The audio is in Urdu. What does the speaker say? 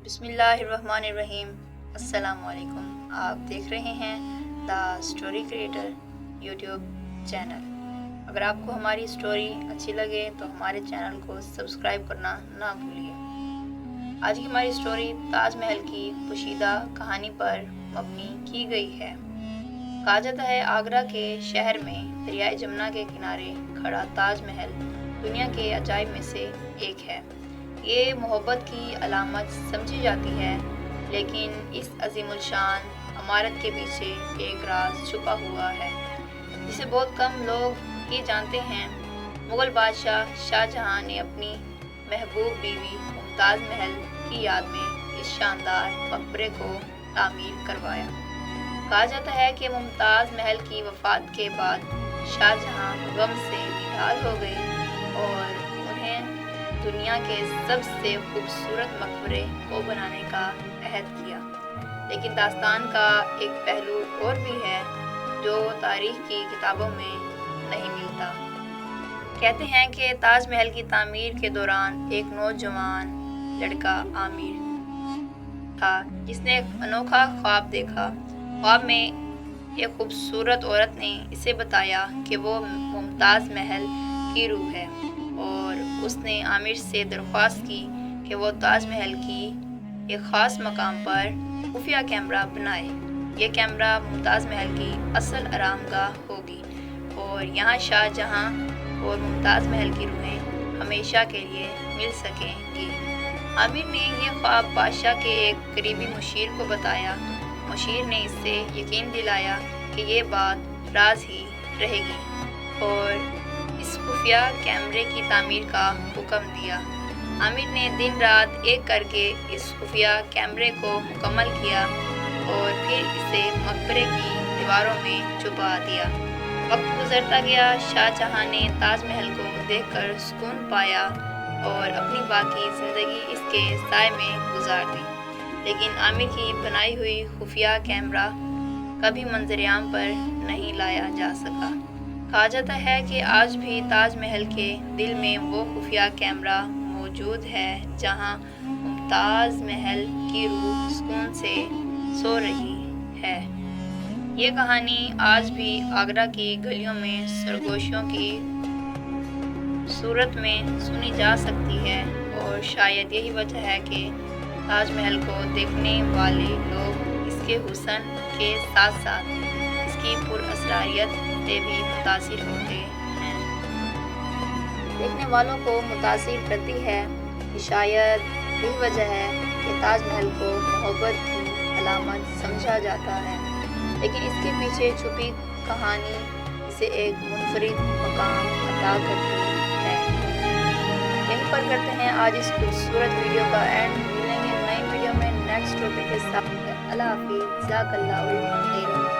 بسم اللہ الرحمن الرحیم۔ السلام علیکم، آپ دیکھ رہے ہیں the story creator YouTube channel. اگر آپ کو ہماری اسٹوری اچھی لگے تو ہمارے چینل کو سبسکرائب کرنا نہ بھولیے۔ آج کی ہماری اسٹوری تاج محل کی پوشیدہ کہانی پر مبنی کی گئی ہے۔ کہا جاتا ہے آگرہ کے شہر میں دریائے جمنا کے کنارے کھڑا تاج محل دنیا کے عجائب میں سے ایک ہے۔ یہ محبت کی علامت سمجھی جاتی ہے، لیکن اس عظیم الشان عمارت کے پیچھے ایک راز چھپا ہوا ہے جسے بہت کم لوگ ہی جانتے ہیں۔ مغل بادشاہ شاہ جہاں نے اپنی محبوب بیوی ممتاز محل کی یاد میں اس شاندار مقبرے کو تعمیر کروایا۔ کہا جاتا ہے کہ ممتاز محل کی وفات کے بعد شاہ جہاں غم سے نڈھال ہو گئے اور انہیں دنیا کے سب سے خوبصورت مقبرے کو بنانے کا عہد کیا۔ لیکن داستان کا ایک پہلو اور بھی ہے جو تاریخ کی کتابوں میں نہیں ملتا۔ کہتے ہیں کہ تاج محل کی تعمیر کے دوران ایک نوجوان لڑکا عامر تھا جس نے ایک انوکھا خواب دیکھا۔ خواب میں ایک خوبصورت عورت نے اسے بتایا کہ وہ ممتاز محل کی روح ہے، اور اس نے عامر سے درخواست کی کہ وہ تاج محل کی ایک خاص مقام پر خفیہ کیمرہ بنائے۔ یہ کیمرہ ممتاز محل کی اصل آرام گاہ ہوگی اور یہاں شاہ جہاں اور ممتاز محل کی روحیں ہمیشہ کے لیے مل سکیں گی۔ عامر نے یہ خواب بادشاہ کے ایک قریبی مشیر کو بتایا۔ مشیر نے اس سے یقین دلایا کہ یہ بات راز ہی رہے گی اور اس خفیہ کیمرے کی تعمیر کا حکم دیا۔ عامر نے دن رات ایک کر کے اس خفیہ کیمرے کو مکمل کیا اور پھر اسے مقبرے کی دیواروں میں چھپا دیا۔ وقت گزرتا گیا، شاہ جہاں نے تاج محل کو دیکھ کر سکون پایا اور اپنی باقی زندگی اس کے سائے میں گزار دی۔ لیکن عامر کی بنائی ہوئی خفیہ کیمرہ کبھی منظر عام پر نہیں لایا جا سکا۔ کہا جاتا ہے کہ آج بھی تاج محل کے دل میں وہ خفیہ کیمرہ موجود ہے جہاں ممتاز محل کی روح سکون سے سو رہی ہے۔ یہ کہانی آج بھی آگرہ کی گلیوں میں سرگوشیوں کی صورت میں سنی جا سکتی ہے، اور شاید یہی وجہ ہے کہ تاج محل کو دیکھنے والے لوگ اس کے حسن کے ساتھ ساتھ اس کی پر اسراریت سے بھی متاثر ہوتے ہیں۔ دیکھنے والوں کو متاثر کرتی ہے کہ شاید یہی وجہ ہے کہ تاج محل کو محبت کی علامت سمجھا جاتا ہے، لیکن اس کے پیچھے چھپی کہانی اسے ایک منفرد مقام عطا کرتی ہے۔ یہیں پر کرتے ہیں آج اس خوبصورت ویڈیو کا اینڈ۔ ملیں گے نئی ویڈیو میں نیکسٹ ٹاپک کے ساتھ۔ اللہ حافظ، جزاک اللہ خیرا۔